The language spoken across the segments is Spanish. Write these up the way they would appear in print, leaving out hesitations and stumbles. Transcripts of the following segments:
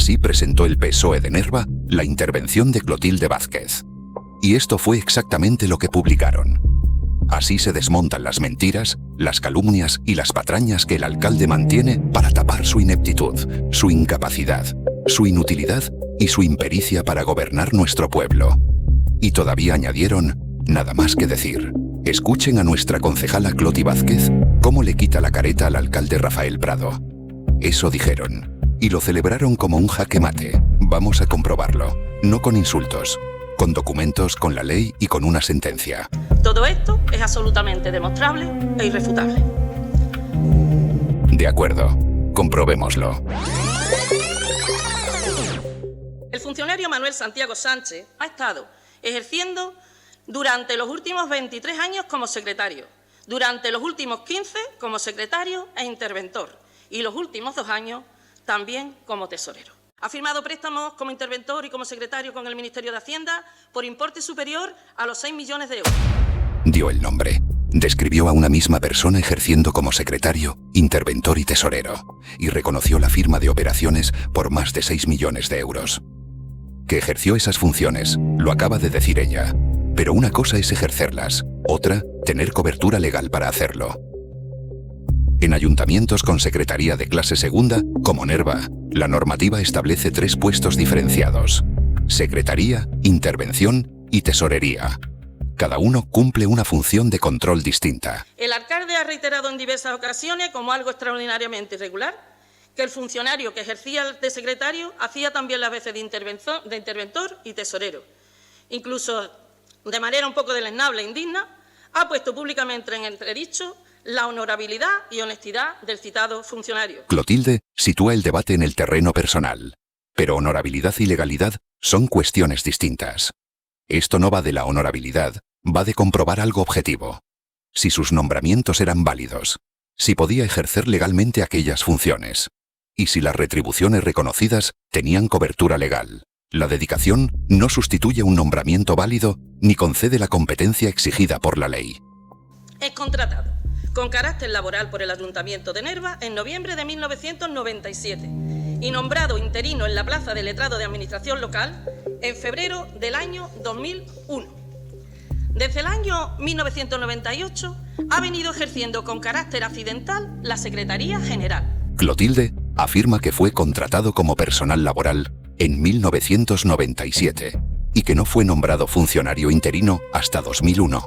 Así presentó el PSOE de Nerva la intervención de Clotilde Vázquez. Y esto fue exactamente lo que publicaron. Así se desmontan las mentiras, las calumnias y las patrañas que el alcalde mantiene para tapar su ineptitud, su incapacidad, su inutilidad y su impericia para gobernar nuestro pueblo. Y todavía añadieron, nada más que decir, escuchen a nuestra concejala Cloti Vázquez cómo le quita la careta al alcalde Rafael Prado. Eso dijeron, y lo celebraron como un jaque mate. Vamos a comprobarlo, no con insultos, con documentos, con la ley y con una sentencia. Todo esto es absolutamente demostrable e irrefutable. De acuerdo, comprobémoslo. El funcionario Manuel Santiago Sánchez ha estado ejerciendo durante los últimos 23 años como secretario, durante los últimos 15 como secretario e interventor y los últimos 2 años también como tesorero. Ha firmado préstamos como interventor y como secretario con el Ministerio de Hacienda por importe superior a los 6 millones de euros. Dio el nombre. Describió a una misma persona ejerciendo como secretario, interventor y tesorero, y reconoció la firma de operaciones por más de 6 millones de euros. Que ejerció esas funciones, lo acaba de decir ella. Pero una cosa es ejercerlas, otra, tener cobertura legal para hacerlo. En ayuntamientos con secretaría de clase segunda, como Nerva, la normativa establece 3 puestos diferenciados: secretaría, intervención y tesorería. Cada uno cumple una función de control distinta. El alcalde ha reiterado en diversas ocasiones, como algo extraordinariamente irregular, que el funcionario que ejercía de secretario hacía también las veces de interventor y tesorero. Incluso, de manera un poco deleznable e indigna, ha puesto públicamente en entredicho la honorabilidad y honestidad del citado funcionario. Clotilde sitúa el debate en el terreno personal, pero honorabilidad y legalidad son cuestiones distintas. Esto no va de la honorabilidad, va de comprobar algo objetivo. Si sus nombramientos eran válidos, si podía ejercer legalmente aquellas funciones, y si las retribuciones reconocidas tenían cobertura legal. La dedicación no sustituye un nombramiento válido ni concede la competencia exigida por la ley. Es contratado con carácter laboral por el Ayuntamiento de Nerva en noviembre de 1997 y nombrado interino en la plaza de letrado de Administración Local en febrero del año 2001. Desde el año 1998 ha venido ejerciendo con carácter accidental la Secretaría General. Clotilde afirma que fue contratado como personal laboral en 1997 y que no fue nombrado funcionario interino hasta 2001.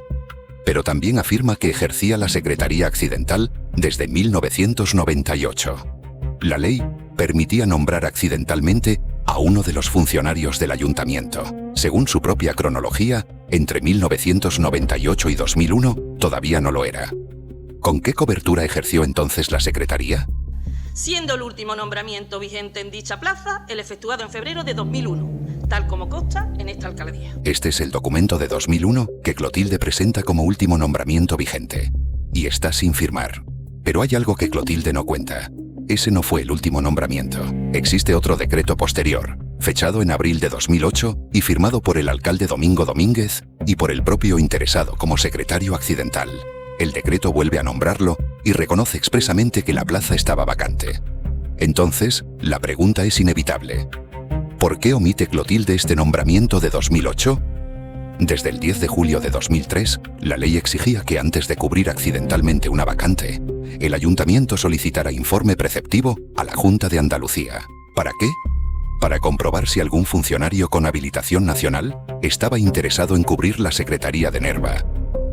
Pero también afirma que ejercía la Secretaría Accidental desde 1998. La ley permitía nombrar accidentalmente a uno de los funcionarios del ayuntamiento. Según su propia cronología, entre 1998 y 2001 todavía no lo era. ¿Con qué cobertura ejerció entonces la Secretaría? Siendo el último nombramiento vigente en dicha plaza el efectuado en febrero de 2001, tal como consta en esta alcaldía. Este es el documento de 2001 que Clotilde presenta como último nombramiento vigente, y está sin firmar. Pero hay algo que Clotilde no cuenta. Ese no fue el último nombramiento. Existe otro decreto posterior, fechado en abril de 2008 y firmado por el alcalde Domingo Domínguez y por el propio interesado como secretario accidental. El decreto vuelve a nombrarlo y reconoce expresamente que la plaza estaba vacante. Entonces, la pregunta es inevitable. ¿Por qué omite Clotilde este nombramiento de 2008? Desde el 10 de julio de 2003, la ley exigía que antes de cubrir accidentalmente una vacante, el ayuntamiento solicitara informe preceptivo a la Junta de Andalucía. ¿Para qué? Para comprobar si algún funcionario con habilitación nacional estaba interesado en cubrir la Secretaría de Nerva.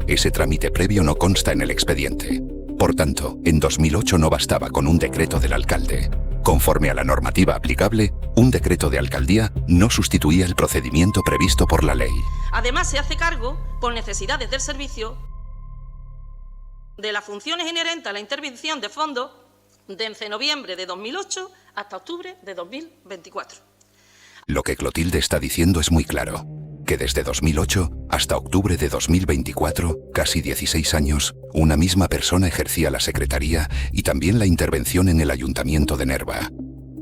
Ese trámite previo no consta en el expediente. Por tanto, en 2008 no bastaba con un decreto del alcalde. Conforme a la normativa aplicable, un decreto de alcaldía no sustituía el procedimiento previsto por la ley. Además, se hace cargo, por necesidades del servicio, de las funciones inherentes a la intervención de fondos desde noviembre de 2008 hasta octubre de 2024. Lo que Clotilde está diciendo es muy claro, que desde 2008 hasta octubre de 2024, casi 16 años, una misma persona ejercía la secretaría y también la intervención en el Ayuntamiento de Nerva.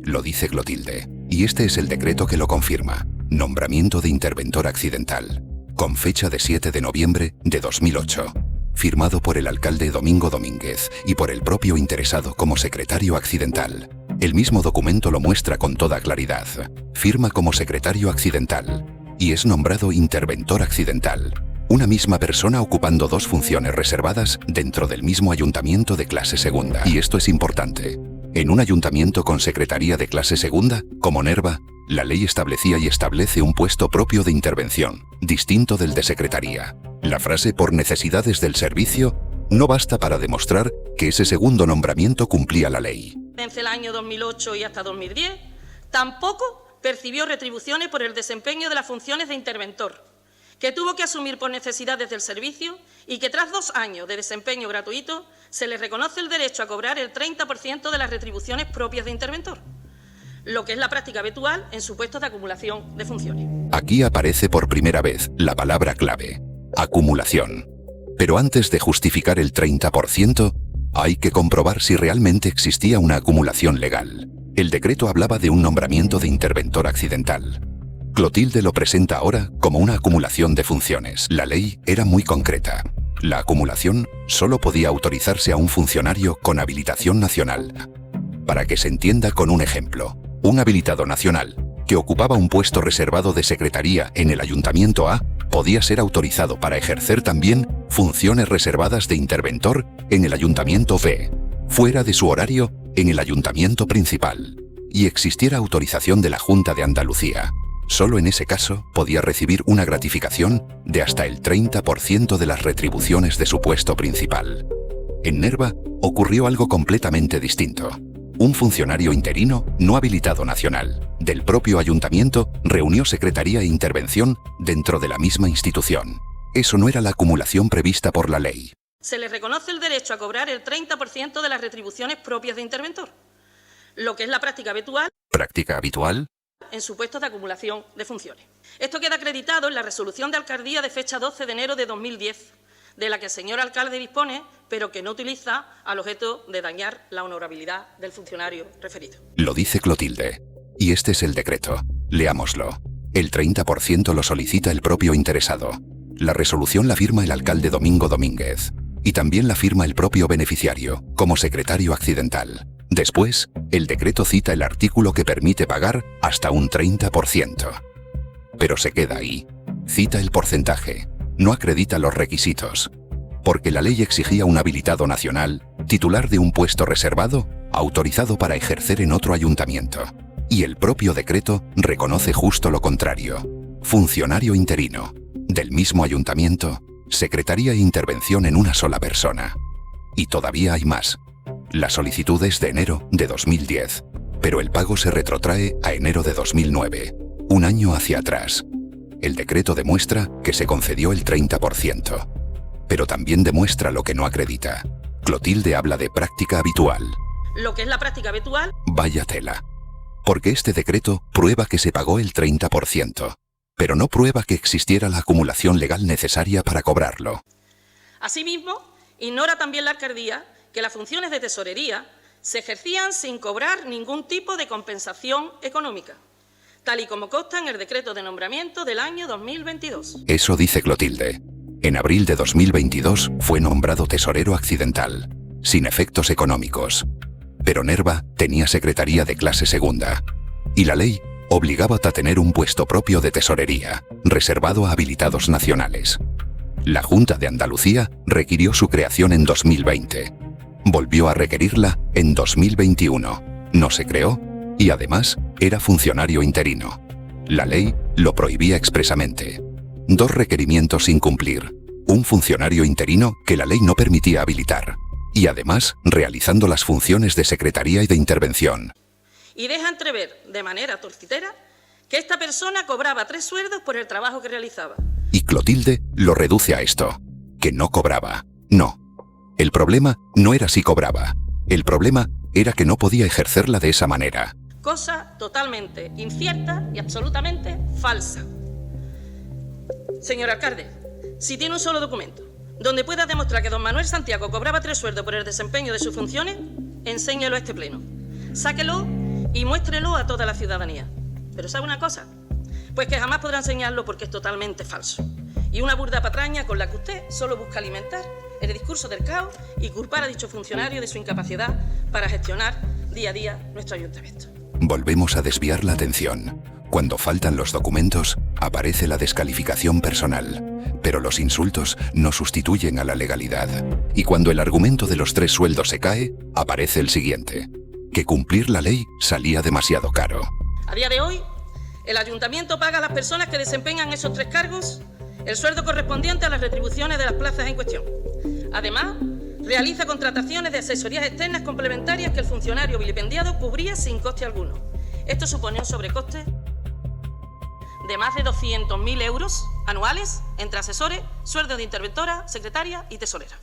Lo dice Clotilde, y este es el decreto que lo confirma. Nombramiento de interventor accidental, con fecha de 7 de noviembre de 2008, firmado por el alcalde Domingo Domínguez y por el propio interesado como secretario accidental. El mismo documento lo muestra con toda claridad. Firma como secretario accidental y es nombrado interventor accidental. Una misma persona ocupando dos funciones reservadas dentro del mismo ayuntamiento de clase segunda. Y esto es importante. En un ayuntamiento con secretaría de clase segunda, como Nerva, la ley establecía y establece un puesto propio de intervención, distinto del de secretaría. La frase "por necesidades del servicio" no basta para demostrar que ese segundo nombramiento cumplía la ley. Desde el año 2008 y hasta 2010, tampoco percibió retribuciones por el desempeño de las funciones de interventor, que tuvo que asumir por necesidades del servicio y que tras 2 años de desempeño gratuito se le reconoce el derecho a cobrar el 30% de las retribuciones propias de interventor, lo que es la práctica habitual en supuestos de acumulación de funciones. Aquí aparece por primera vez la palabra clave: acumulación. Pero antes de justificar el 30%, hay que comprobar si realmente existía una acumulación legal. El decreto hablaba de un nombramiento de interventor accidental. Clotilde lo presenta ahora como una acumulación de funciones. La ley era muy concreta. La acumulación solo podía autorizarse a un funcionario con habilitación nacional. Para que se entienda con un ejemplo, un habilitado nacional que ocupaba un puesto reservado de secretaría en el Ayuntamiento A podía ser autorizado para ejercer también funciones reservadas de interventor en el Ayuntamiento B, fuera de su horario en el Ayuntamiento principal, y existiera autorización de la Junta de Andalucía. Solo en ese caso podía recibir una gratificación de hasta el 30% de las retribuciones de su puesto principal. En Nerva ocurrió algo completamente distinto. Un funcionario interino no habilitado nacional del propio ayuntamiento reunió secretaría e intervención dentro de la misma institución. Eso no era la acumulación prevista por la ley. Se le reconoce el derecho a cobrar el 30% de las retribuciones propias de interventor, lo que es la práctica habitual. ¿Práctica habitual? En supuestos de acumulación de funciones. Esto queda acreditado en la resolución de alcaldía de fecha 12 de enero de 2010, de la que el señor alcalde dispone, pero que no utiliza al objeto de dañar la honorabilidad del funcionario referido. Lo dice Clotilde. Y este es el decreto. Leámoslo. El 30% lo solicita el propio interesado. La resolución la firma el alcalde Domingo Domínguez. Y también la firma el propio beneficiario, como secretario accidental. Después, el decreto cita el artículo que permite pagar hasta un 30%. Pero se queda ahí. Cita el porcentaje. No acredita los requisitos. Porque la ley exigía un habilitado nacional, titular de un puesto reservado, autorizado para ejercer en otro ayuntamiento. Y el propio decreto reconoce justo lo contrario. Funcionario interino. Del mismo ayuntamiento, secretaría e intervención en una sola persona. Y todavía hay más. La solicitud es de enero de 2010, pero el pago se retrotrae a enero de 2009, un año hacia atrás. El decreto demuestra que se concedió el 30%, pero también demuestra lo que no acredita. Clotilde habla de práctica habitual. Lo que es la práctica habitual. Vaya tela. Porque este decreto prueba que se pagó el 30%, pero no prueba que existiera la acumulación legal necesaria para cobrarlo. Asimismo, ignora también la alcaldía que las funciones de tesorería se ejercían sin cobrar ningún tipo de compensación económica, tal y como consta en el decreto de nombramiento del año 2022. Eso dice Clotilde. En abril de 2022 fue nombrado tesorero accidental, sin efectos económicos. Pero Nerva tenía secretaría de clase segunda, y la ley obligaba a tener un puesto propio de tesorería, reservado a habilitados nacionales. La Junta de Andalucía requirió su creación en 2020. Volvió a requerirla en 2021. No se creó y además era funcionario interino. La ley lo prohibía expresamente. 2 requerimientos sin cumplir. Un funcionario interino que la ley no permitía habilitar. Y además realizando las funciones de secretaría y de intervención. Y deja entrever, de manera torcitera, que esta persona cobraba 3 sueldos por el trabajo que realizaba. Y Clotilde lo reduce a esto, que no cobraba. No. El problema no era si cobraba. El problema era que no podía ejercerla de esa manera. Cosa totalmente incierta y absolutamente falsa. Señor alcalde, si tiene un solo documento donde pueda demostrar que don Manuel Santiago cobraba 3 sueldos por el desempeño de sus funciones, enséñelo a este pleno. Sáquelo y muéstrelo a toda la ciudadanía. Pero ¿sabe una cosa? Pues que jamás podrá enseñarlo porque es totalmente falso. Y una burda patraña con la que usted solo busca alimentar el discurso del caos y culpar a dicho funcionario de su incapacidad para gestionar día a día nuestro ayuntamiento. Volvemos a desviar la atención. Cuando faltan los documentos, aparece la descalificación personal. Pero los insultos no sustituyen a la legalidad. Y cuando el argumento de los 3 sueldos se cae, aparece el siguiente: que cumplir la ley salía demasiado caro. A día de hoy, el ayuntamiento paga a las personas que desempeñan esos 3 cargos el sueldo correspondiente a las retribuciones de las plazas en cuestión. Además, realiza contrataciones de asesorías externas complementarias que el funcionario vilipendiado cubría sin coste alguno. Esto supone un sobrecoste de más de 200.000 euros anuales entre asesores, sueldos de interventora, secretaria y tesorera,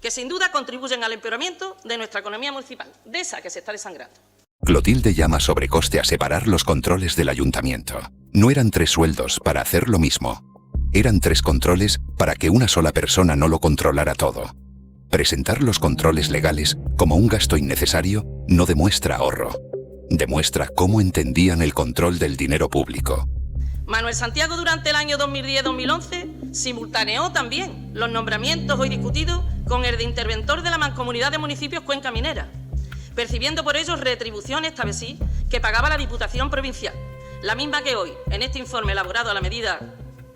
que sin duda contribuyen al empeoramiento de nuestra economía municipal, de esa que se está desangrando. Clotilde llama sobrecoste a separar los controles del ayuntamiento. No eran 3 sueldos para hacer lo mismo. Eran 3 controles para que una sola persona no lo controlara todo. Presentar los controles legales como un gasto innecesario no demuestra ahorro. Demuestra cómo entendían el control del dinero público. Manuel Santiago, durante el año 2010-2011, simultaneó también los nombramientos hoy discutidos con el de interventor de la Mancomunidad de Municipios Cuenca Minera, percibiendo por ello retribuciones, esta vez sí, que pagaba la Diputación Provincial, la misma que hoy, en este informe elaborado a la medida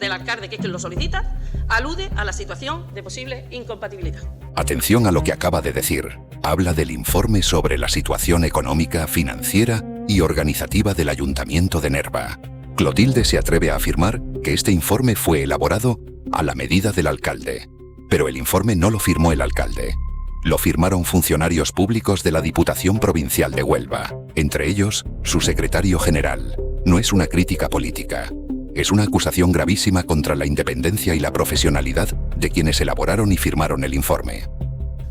del alcalde, que es quien lo solicita, alude a la situación de posible incompatibilidad. Atención a lo que acaba de decir. Habla del informe sobre la situación económica, financiera y organizativa del Ayuntamiento de Nerva. Clotilde se atreve a afirmar que este informe fue elaborado a la medida del alcalde. Pero el informe no lo firmó el alcalde. Lo firmaron funcionarios públicos de la Diputación Provincial de Huelva, entre ellos su secretario general. No es una crítica política. Es una acusación gravísima contra la independencia y la profesionalidad de quienes elaboraron y firmaron el informe.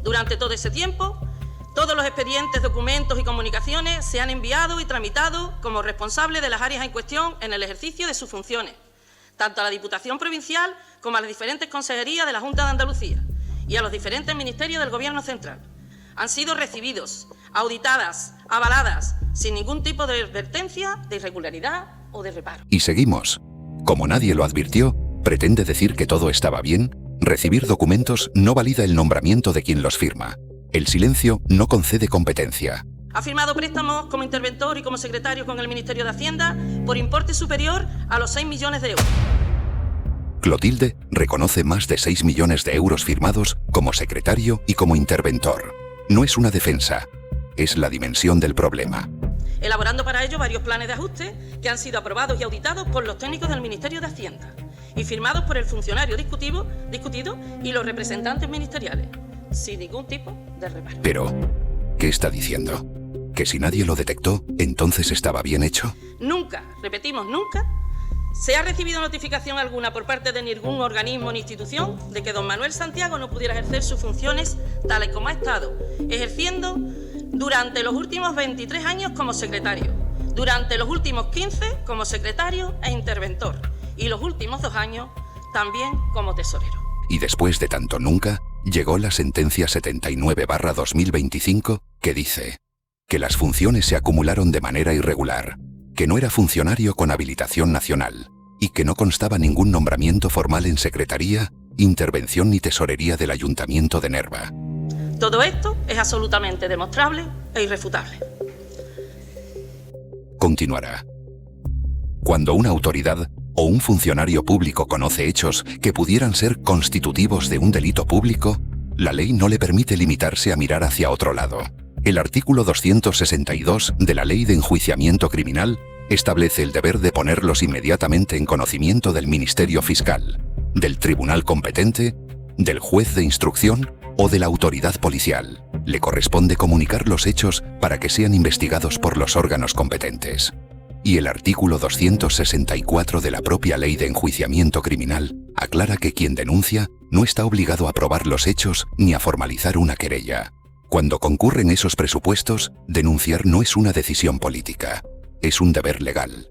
Durante todo ese tiempo, todos los expedientes, documentos y comunicaciones se han enviado y tramitado como responsable de las áreas en cuestión en el ejercicio de sus funciones, tanto a la Diputación Provincial como a las diferentes consejerías de la Junta de Andalucía y a los diferentes ministerios del Gobierno Central. Han sido recibidos, auditadas, avaladas, sin ningún tipo de advertencia, de irregularidad o de reparo. Y seguimos. Como nadie lo advirtió, pretende decir que todo estaba bien. Recibir documentos no valida el nombramiento de quien los firma. El silencio no concede competencia. Ha firmado préstamos como interventor y como secretario con el Ministerio de Hacienda por importe superior a los 6 millones de euros. Clotilde reconoce más de 6 millones de euros firmados como secretario y como interventor. No es una defensa, es la dimensión del problema. Elaborando para ello varios planes de ajuste que han sido aprobados y auditados por los técnicos del Ministerio de Hacienda y firmados por el funcionario discutido y los representantes ministeriales, sin ningún tipo de reparo. Pero, ¿qué está diciendo? ¿Que si nadie lo detectó, entonces estaba bien hecho? Nunca, repetimos, nunca, se ha recibido notificación alguna por parte de ningún organismo ni institución de que don Manuel Santiago no pudiera ejercer sus funciones tales como ha estado ejerciendo durante los últimos 23 años como secretario, durante los últimos 15 como secretario e interventor y los últimos 2 años también como tesorero. Y después de tanto nunca, llegó la sentencia 79/2025 que dice que las funciones se acumularon de manera irregular, que no era funcionario con habilitación nacional y que no constaba ningún nombramiento formal en secretaría, intervención ni tesorería del Ayuntamiento de Nerva. Todo esto es absolutamente demostrable e irrefutable. Continuará. Cuando una autoridad o un funcionario público conoce hechos que pudieran ser constitutivos de un delito público, la ley no le permite limitarse a mirar hacia otro lado. El artículo 262 de la Ley de Enjuiciamiento Criminal establece el deber de ponerlos inmediatamente en conocimiento del Ministerio Fiscal, del tribunal competente, del juez de instrucción o de la autoridad policial. Le corresponde comunicar los hechos para que sean investigados por los órganos competentes. Y el artículo 264 de la propia Ley de Enjuiciamiento Criminal aclara que quien denuncia no está obligado a probar los hechos ni a formalizar una querella. Cuando concurren esos presupuestos, denunciar no es una decisión política, es un deber legal.